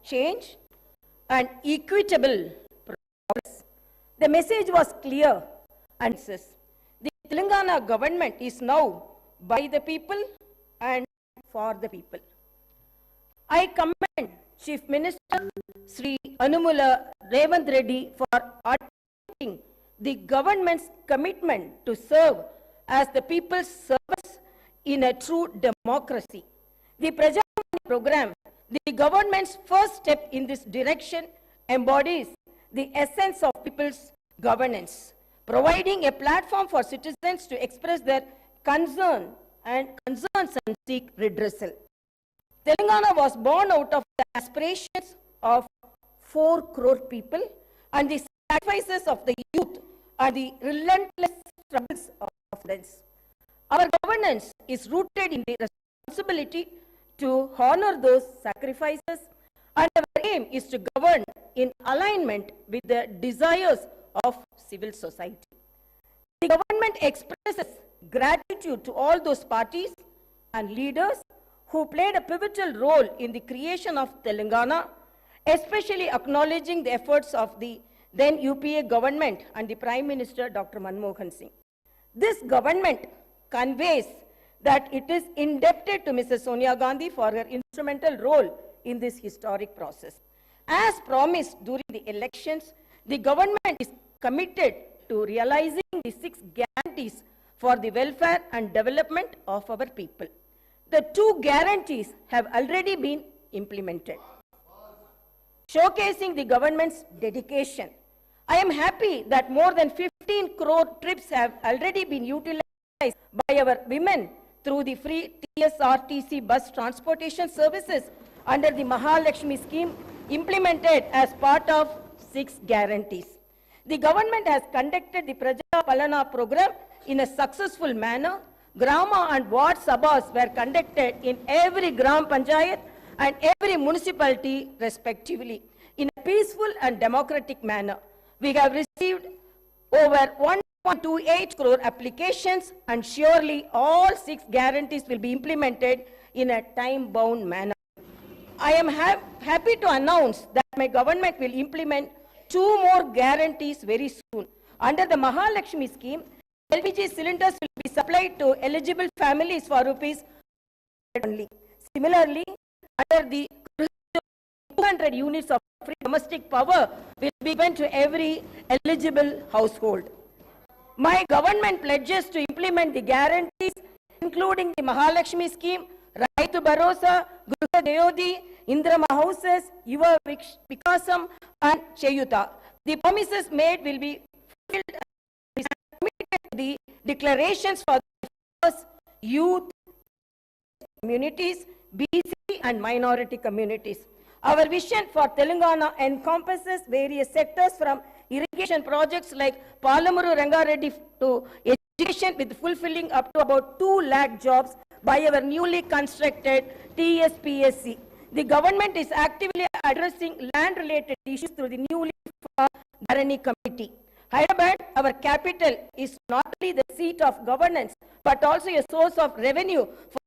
change and equitable progress. The message was clear and says, the Telangana government is now by the people and for the people. I commend Chief Minister Sri Anumula Revant Reddy for articulating the government's commitment to serve as the people's service in a true democracy. The Prajamani program, the government's first step in this direction, embodies the essence of people's governance, providing a platform for citizens to express their concerns and seek redressal. Telangana was born out of the aspirations of 4 crore people and the sacrifices of the youth and the relentless struggles of students. Our governance is rooted in the responsibility to honor those sacrifices, and our aim is to govern in alignment with the desires of civil society. The government expresses gratitude to all those parties and leaders who played a pivotal role in the creation of Telangana, especially acknowledging the efforts of the then UPA government and the Prime Minister Dr. Manmohan Singh. This government conveys that it is indebted to Mrs. Sonia Gandhi for her instrumental role in this historic process. As promised during the elections, the government is committed to realizing the 6 guarantees for the welfare and development of our people. The 2 guarantees have already been implemented, showcasing the government's dedication. I am happy that more than 15 crore trips have already been utilized by our women through the free TSRTC bus transportation services under the Mahalakshmi scheme implemented as part of 6 guarantees. The government has conducted the Praja Palana program in a successful manner. Grama and Ward Sabhas were conducted in every Gram Panchayat and every municipality respectively in a peaceful and democratic manner. We have received over 1.28 crore applications, and surely all 6 guarantees will be implemented in a time-bound manner. I am happy to announce that my government will implement 2 more guarantees very soon. Under the Mahalakshmi scheme, LPG cylinders will be supplied to eligible families for rupees only. Similarly, under the 200 units of free domestic power will be given to every eligible household. My government pledges to implement the guarantees, including the Mahalakshmi scheme, Raitu Bharosa, Gruha Deyodi, Indrama houses, Yuva Vikasam, and Cheyuta. The promises made will be fulfilled and committed to the declarations for the first youth communities, BC and minority communities. Our vision for Telangana encompasses various sectors from irrigation projects like Palamuru Rangareddy to education, with fulfilling up to about 2 lakh jobs by our newly constructed TSPSC. The government is actively addressing land-related issues through the newly formed Dharani Committee. Hyderabad, our capital, is not only the seat of governance but also a source of revenue for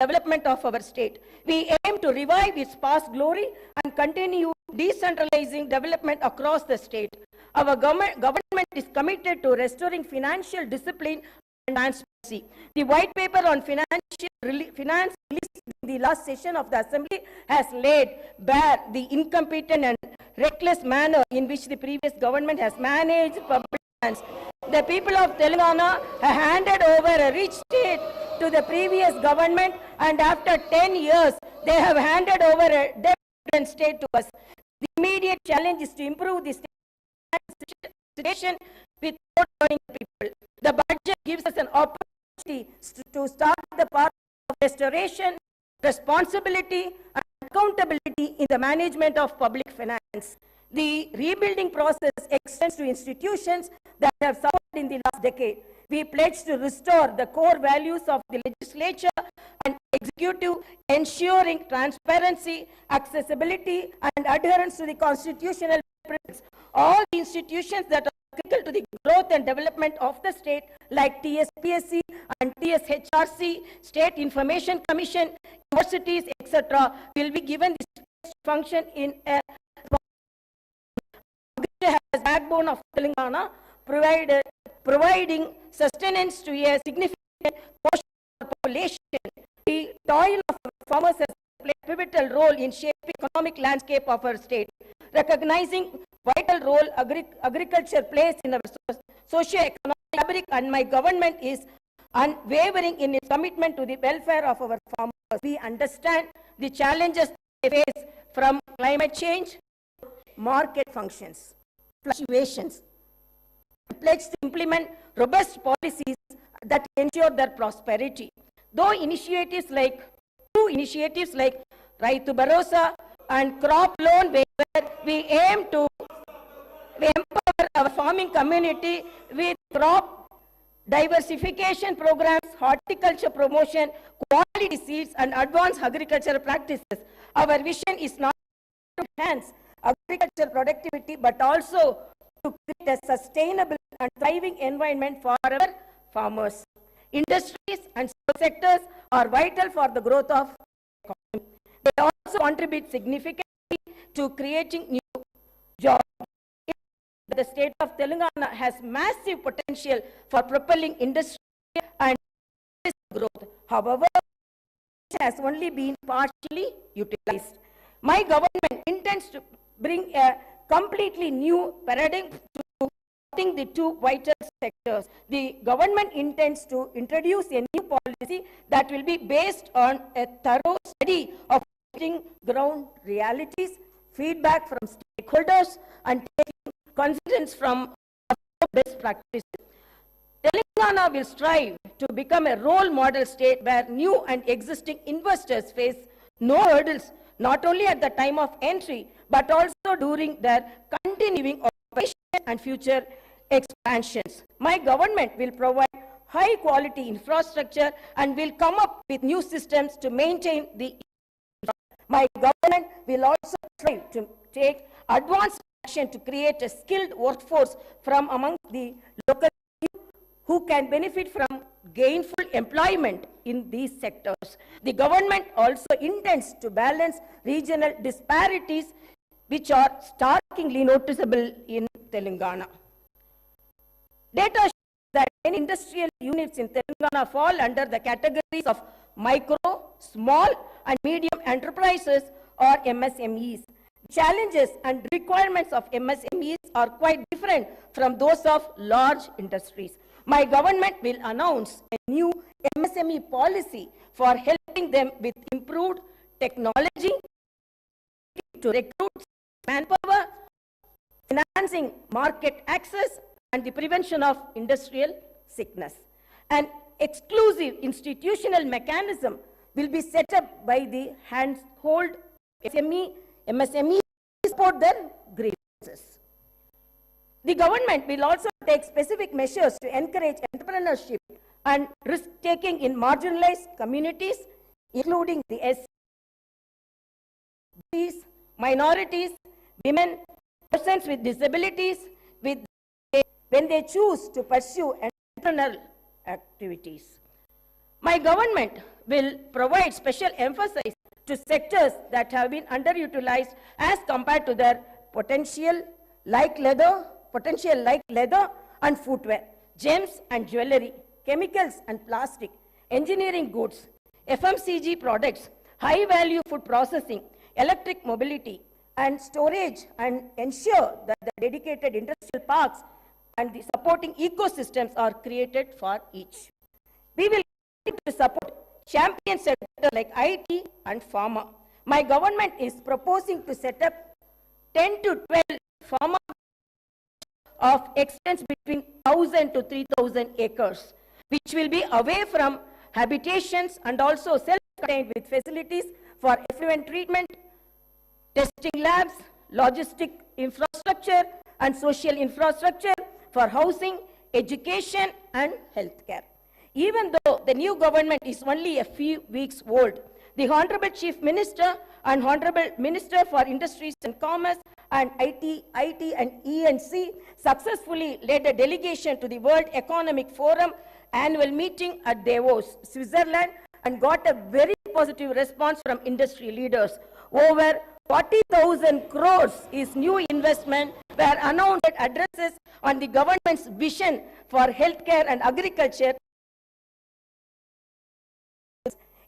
development of our state. We aim to revive its past glory and continue decentralizing development across the state. Our government is committed to restoring financial discipline and transparency. The white paper on finance released in the last session of the Assembly has laid bare the incompetent and reckless manner in which the previous government has managed public finance. The people of Telangana have handed over a rich state to the previous government, and after 10 years, they have handed over a debt-ridden state to us. The immediate challenge is to improve the situation without hurting the people. The budget gives us an opportunity to start the path of restoration, responsibility, and accountability in the management of public finance. The rebuilding process extends to institutions that have suffered in the last decade. We pledge to restore the core values of the legislature and executive, ensuring transparency, accessibility, and adherence to the constitutional principles. All the institutions that are critical to the growth and development of the state, like TSPSC and TSHRC, State Information Commission, universities, etc., will be given the function in a as backbone of Telangana, providing sustenance to a significant portion of the population. The toil of farmers has played a pivotal role in shaping the economic landscape of our state. Recognizing vital role agriculture plays in our socio-economic fabric, and my government is unwavering in its commitment to the welfare of our farmers. We understand the challenges they face, from climate change, market fluctuations, pledge to implement robust policies that ensure their prosperity. Though initiatives like Raitu Bharosa and crop loan, where we aim to empower our farming community with crop diversification programs, horticulture promotion, quality seeds, and advanced agricultural practices. Our vision is not to enhance agricultural productivity, but also to create a sustainable and thriving environment for our farmers. Industries and sectors are vital for the growth of the economy. They also contribute significantly to creating new jobs. The state of Telangana has massive potential for propelling industry and growth. However, it has only been partially utilized. My government intends to bring a completely new paradigm to the two vital sectors. The government intends to introduce a new policy that will be based on a thorough study of ground realities, feedback from stakeholders, and taking confidence from best practices. Telangana will strive to become a role model state where new and existing investors face no hurdles, not only at the time of entry, but also during their continuing operation and future expansions. My government will provide high quality infrastructure and will come up with new systems to maintain the. My government will also try to take advanced action to create a skilled workforce from among the local who can benefit from gainful employment in these sectors. The government also intends to balance regional disparities which are starkly noticeable in Telangana. Data shows that many industrial units in Telangana fall under the categories of micro, small and medium enterprises or MSMEs. Challenges and requirements of MSMEs are quite different from those of large industries. My government will announce a new MSME policy for helping them with improved technology to recruit manpower, financing market access, and the prevention of industrial sickness. An exclusive institutional mechanism will be set up by the handhold MSME to support their grievances. The government will also take specific measures to encourage entrepreneurship and risk-taking in marginalized communities, including the SCs, minorities, women, persons with disabilities, when they choose to pursue entrepreneurial activities. My government will provide special emphasis to sectors that have been underutilized as compared to their potential, like leather and footwear, gems and jewelry, chemicals and plastic, engineering goods, FMCG products, high-value food processing, electric mobility, and storage, and ensure that the dedicated industrial parks and the supporting ecosystems are created for each. We will continue to support champion sectors like IT and pharma. My government is proposing to set up 10 to 12 pharma of extents between 1,000 to 3,000 acres, which will be away from habitations and also self-contained with facilities for effluent treatment, testing labs, logistic infrastructure, and social infrastructure for housing, education, and healthcare. Even though the new government is only a few weeks old, the Honorable Chief Minister and Honorable Minister for Industries and Commerce and IT and E&C successfully led a delegation to the World Economic Forum annual meeting at Davos, Switzerland, and got a very positive response from industry leaders. Over 40,000 crores is new investment were announced at addresses on the government's vision for healthcare and agriculture.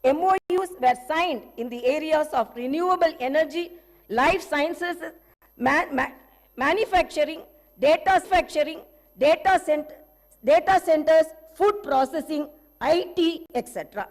MOUs were signed in the areas of renewable energy, life sciences, manufacturing, data centers, food processing, IT, etc.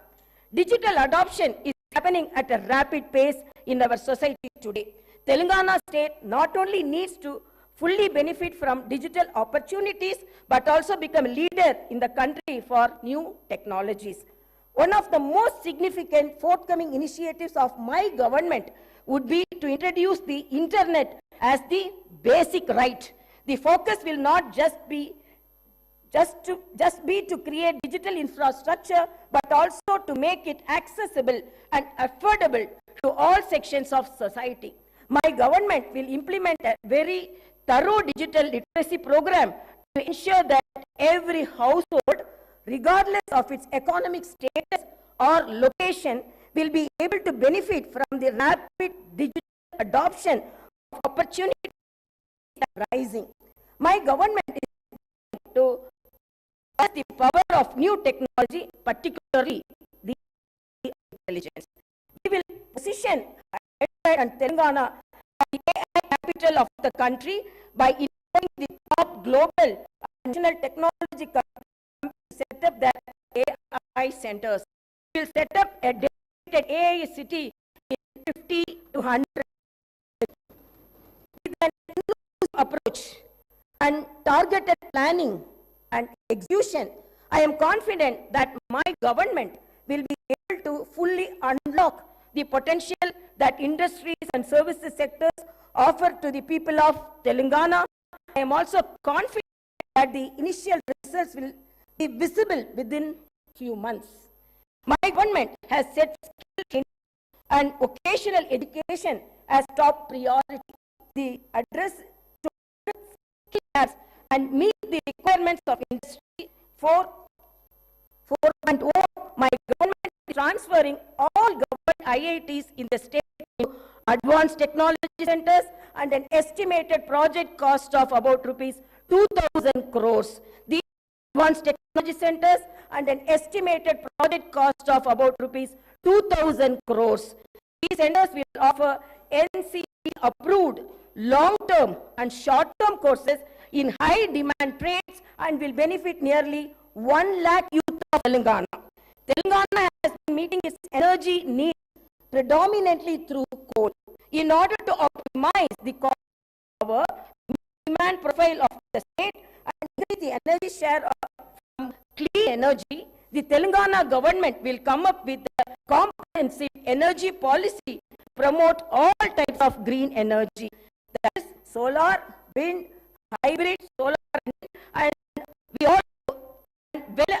Digital adoption is happening at a rapid pace in our society today. Telangana state not only needs to fully benefit from digital opportunities, but also become a leader in the country for new technologies. One of the most significant forthcoming initiatives of my government would be to introduce the internet as the basic right. The focus will not just be to create digital infrastructure, but also to make it accessible and affordable to all sections of society. My government will implement a very thorough digital literacy program to ensure that every household, regardless of its economic status or location, will be able to benefit from the rapid digital adoption of opportunities rising. My government is to the power of new technology, particularly the intelligence. We will position Hyderabad and Telangana as the AI capital of the country by inviting the top global and national technology companies to set up their AI centers. We will set up a dedicated AI city in 50 to 100 with an inclusive approach and targeted planning and execution. I am confident that my government will be able to fully unlock the potential that industries and services sectors offer to the people of Telangana. I am also confident that the initial results will be visible within few months. My government has set skill training and vocational education as top priority. The address to skill gaps and meet the requirements of industry 4.0. My government is transferring all government IITs in the state to advanced technology centers and an estimated project cost of about rupees 2,000 crores. These advanced technology centers and an estimated project cost of about rupees 2,000 crores. These centers will offer NCE approved long-term and short-term courses in high-demand trades and will benefit nearly 1 lakh youth of Telangana. Telangana has been meeting its energy needs predominantly through coal. In order to optimize the cost of power, demand profile of the state and increase the energy share from clean energy, the Telangana government will come up with a comprehensive energy policy to promote all types of green energy. That is solar, wind, hybrid, solar, and we also,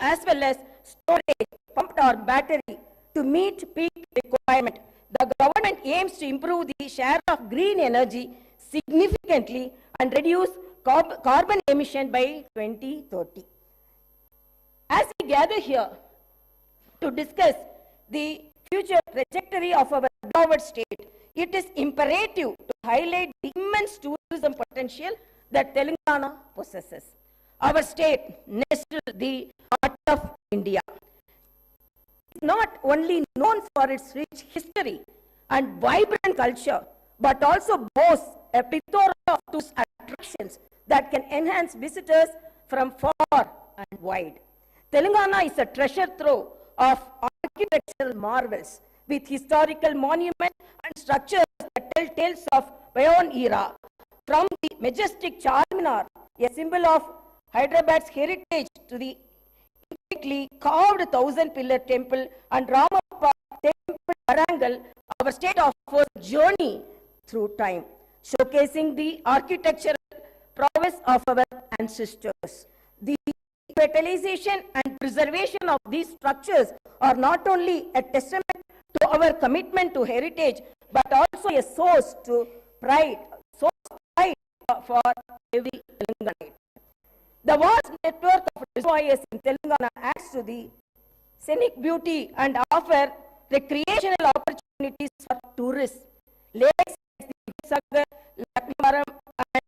as well as storage, pumped or battery to meet peak requirement. The government aims to improve the share of green energy significantly and reduce carbon emission by 2030. As we gather here to discuss the future trajectory of our beloved state, it is imperative to highlight the immense tourism potential that Telangana possesses. Our state, nestled the heart of India, is not only known for its rich history and vibrant culture, but also boasts a plethora of tourist attractions that can enhance visitors from far and wide. Telangana is a treasure trove of architectural marvels with historical monuments and structures that tell tales of bygone era. From the majestic Charminar, a symbol of Hyderabad's heritage, to the intricately carved 1,000-pillar temple and Ramappa temple Warangal, our state offers a journey through time, showcasing the architectural prowess of our ancestors. The revitalization and preservation of these structures are not only a testament to our commitment to heritage, but also a source of pride for every Telanganite. The vast network of reservoirs in Telangana adds to the scenic beauty and offer recreational opportunities for tourists. Lakes Sagar, Lakmaram, and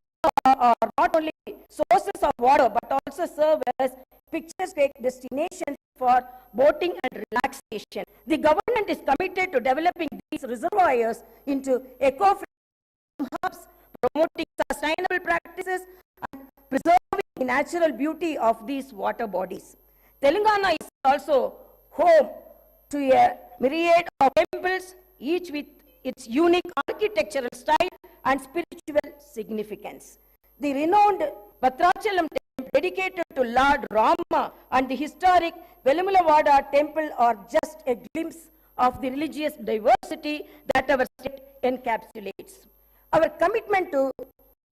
are not only sources of water but also serve as picturesque destinations for boating and relaxation. The government is committed to developing these reservoirs into eco-friendly hubs, promoting sustainable practices and preserving the natural beauty of these water bodies. Telangana is also home to a myriad of temples, each with its unique architectural style and spiritual significance. The renowned METROTV temple dedicated to Lord Rama and the historic Velumalavada temple are just a glimpse of the religious diversity that our state encapsulates. Our commitment to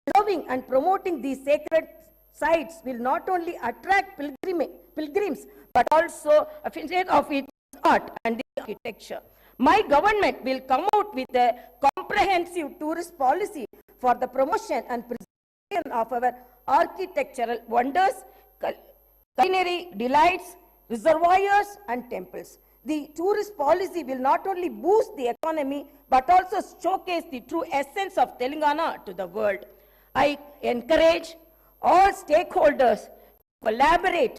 preserving and promoting these sacred sites will not only attract pilgrims but also appreciate of its art and the architecture. My government will come out with a comprehensive tourist policy for the promotion and preservation of our architectural wonders, culinary delights, reservoirs and temples. The tourist policy will not only boost the economy but also showcase the true essence of Telangana to the world. I encourage all stakeholders to collaborate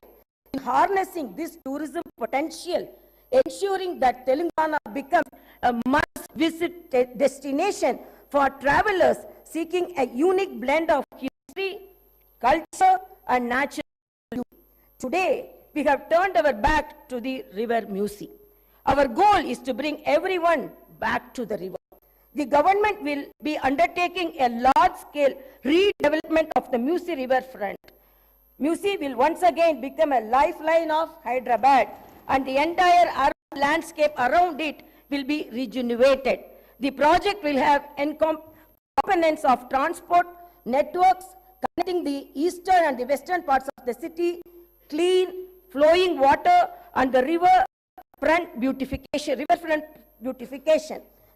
in harnessing this tourism potential, ensuring that Telangana becomes a must-visit destination for travelers seeking a unique blend of history, culture, and natural beauty. Today, we have turned our back to the river Musi. Our goal is to bring everyone back to the river. The government will be undertaking a large-scale redevelopment of the Musi river front. Musi will once again become a lifeline of Hyderabad, and the entire urban landscape around it will be rejuvenated. The project will have components of transport networks connecting the eastern and the western parts of the city, clean, flowing water, and the riverfront beautification.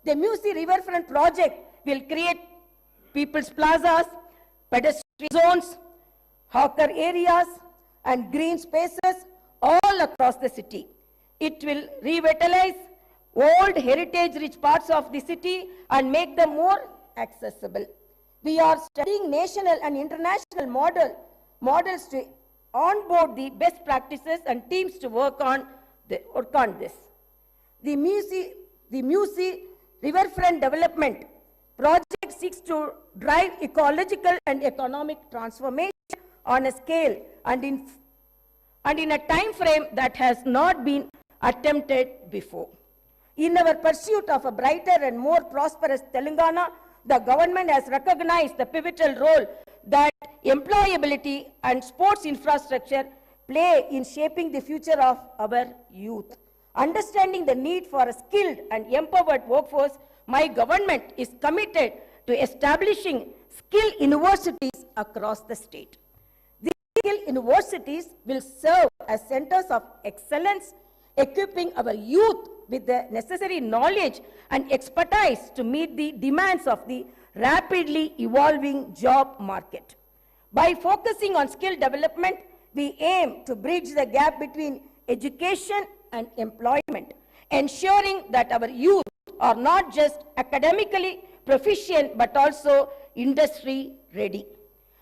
The Musi riverfront project will create people's plazas, pedestrian zones, hawker areas, and green spaces all across the city. It will revitalize old heritage-rich parts of the city and make them more accessible. We are studying national and international models to onboard the best practices and teams to work on this. The Musi riverfront development project seeks to drive ecological and economic transformation on a scale and in a time frame that has not been attempted before. In our pursuit of a brighter and more prosperous Telangana, the government has recognized the pivotal role that employability and sports infrastructure play in shaping the future of our youth. Understanding the need for a skilled and empowered workforce, my government is committed to establishing skill universities across the state. These skill universities will serve as centers of excellence, equipping our youth with the necessary knowledge and expertise to meet the demands of the rapidly evolving job market. By focusing on skill development, we aim to bridge the gap between education and employment, ensuring that our youth are not just academically proficient but also industry ready.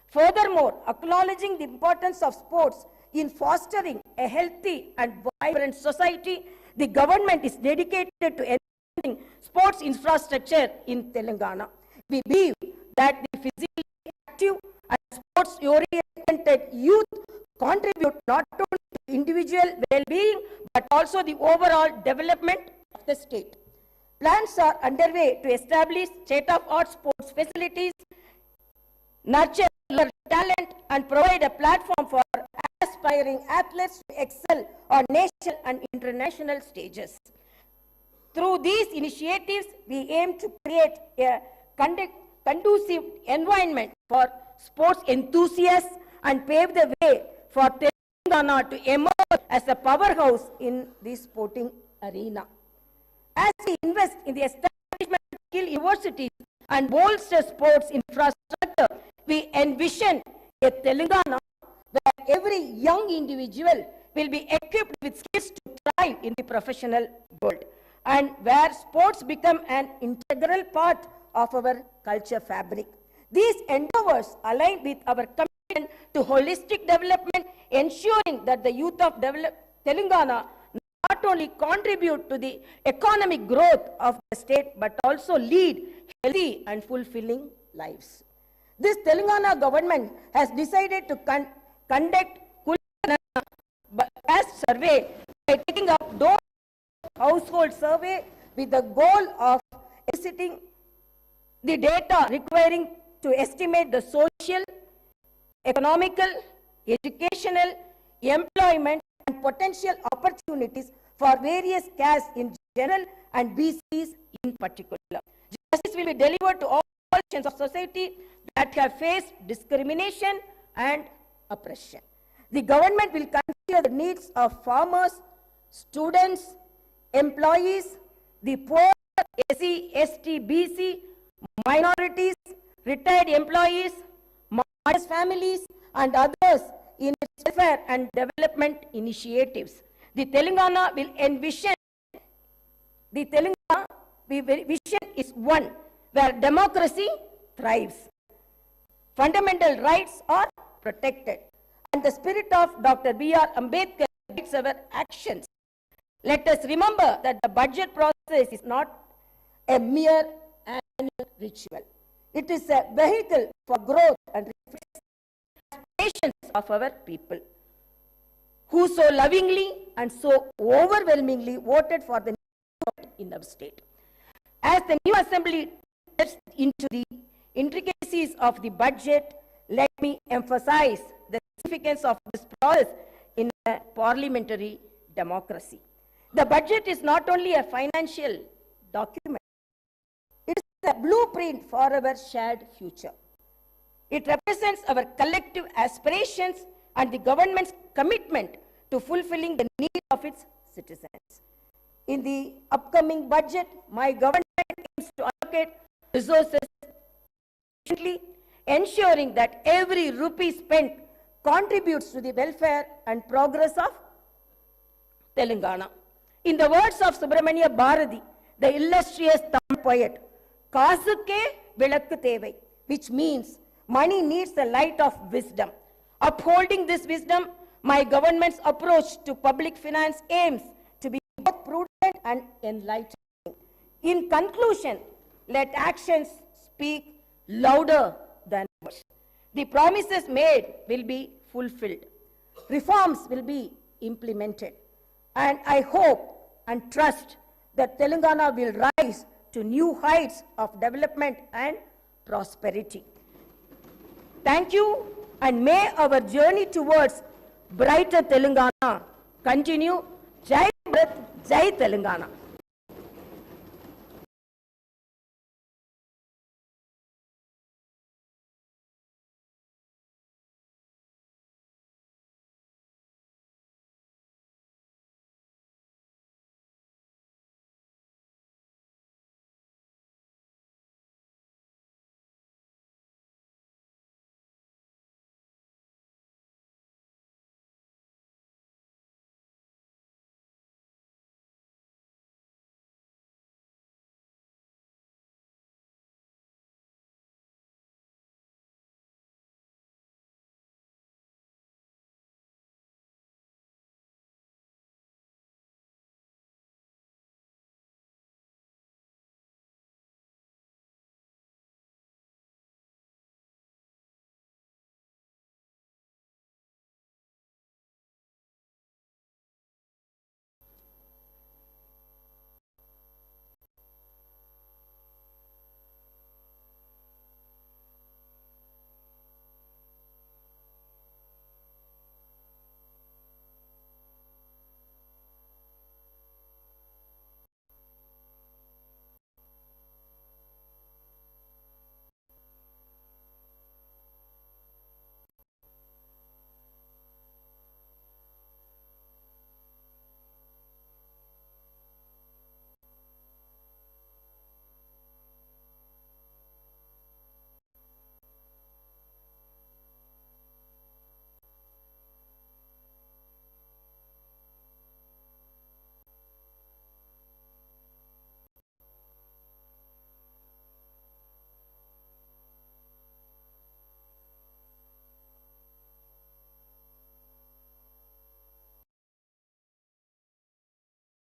Furthermore, acknowledging the importance of sports in fostering a healthy and vibrant society, the government is dedicated to enhancing sports infrastructure in Telangana. We believe that the physically active and sports-oriented youth contribute not only to individual well-being but also the overall development of the state. Plans are underway to establish state-of-the-art sports facilities, nurture talent, and provide a platform for aspiring athletes to excel on national and international stages. Through these initiatives, we aim to create a conducive environment for sports enthusiasts and pave the way for Telangana to emerge as a powerhouse in the sporting arena. As we invest in the establishment of skill universities and bolster sports infrastructure, we envision a Telangana where every young individual will be equipped with skills to thrive in the professional world, and where sports become an integral part of our culture fabric. These endeavors align with our commitment to holistic development, ensuring that the youth of Telangana not only contribute to the economic growth of the state, but also lead healthy and fulfilling lives. This Telangana government has decided to conduct Caste survey by taking up household survey with the goal of eliciting the data requiring to estimate the social, economical, educational, employment and potential opportunities for various castes in general and BCs in particular. Justice will be delivered to all sections of society that have faced discrimination and oppression. The government will consider the needs of farmers, students, employees, the poor, SC, ST, BC, minorities, retired employees, modest families, and others in its welfare and development initiatives. The Telangana will envision, the Telangana vision is one where democracy thrives, fundamental rights are protected, and the spirit of Dr. B.R. Ambedkar guides our actions. Let us remember that the budget process is not a mere annual ritual. It is a vehicle for growth and aspirations of our people, who so lovingly and so overwhelmingly voted for the new in our state. As the new assembly steps into the intricacies of the budget, let me emphasize the significance of this process in a parliamentary democracy. The budget is not only a financial document, it is a blueprint for our shared future. It represents our collective aspirations and the government's commitment to fulfilling the needs of its citizens. In the upcoming budget, my government aims to allocate resources efficiently, ensuring that every rupee spent contributes to the welfare and progress of Telangana. In the words of Subramania Bharati, the illustrious Tamil poet, Kaasukke vilakku thevai, which means money needs the light of wisdom. Upholding this wisdom, my government's approach to public finance aims to be both prudent and enlightening. In conclusion, let actions speak louder than words. The promises made will be fulfilled. Reforms will be implemented. And I hope and trust that Telangana will rise to new heights of development and prosperity. Thank you, and may our journey towards brighter Telangana continue. Jai Bharat, Jai Telangana.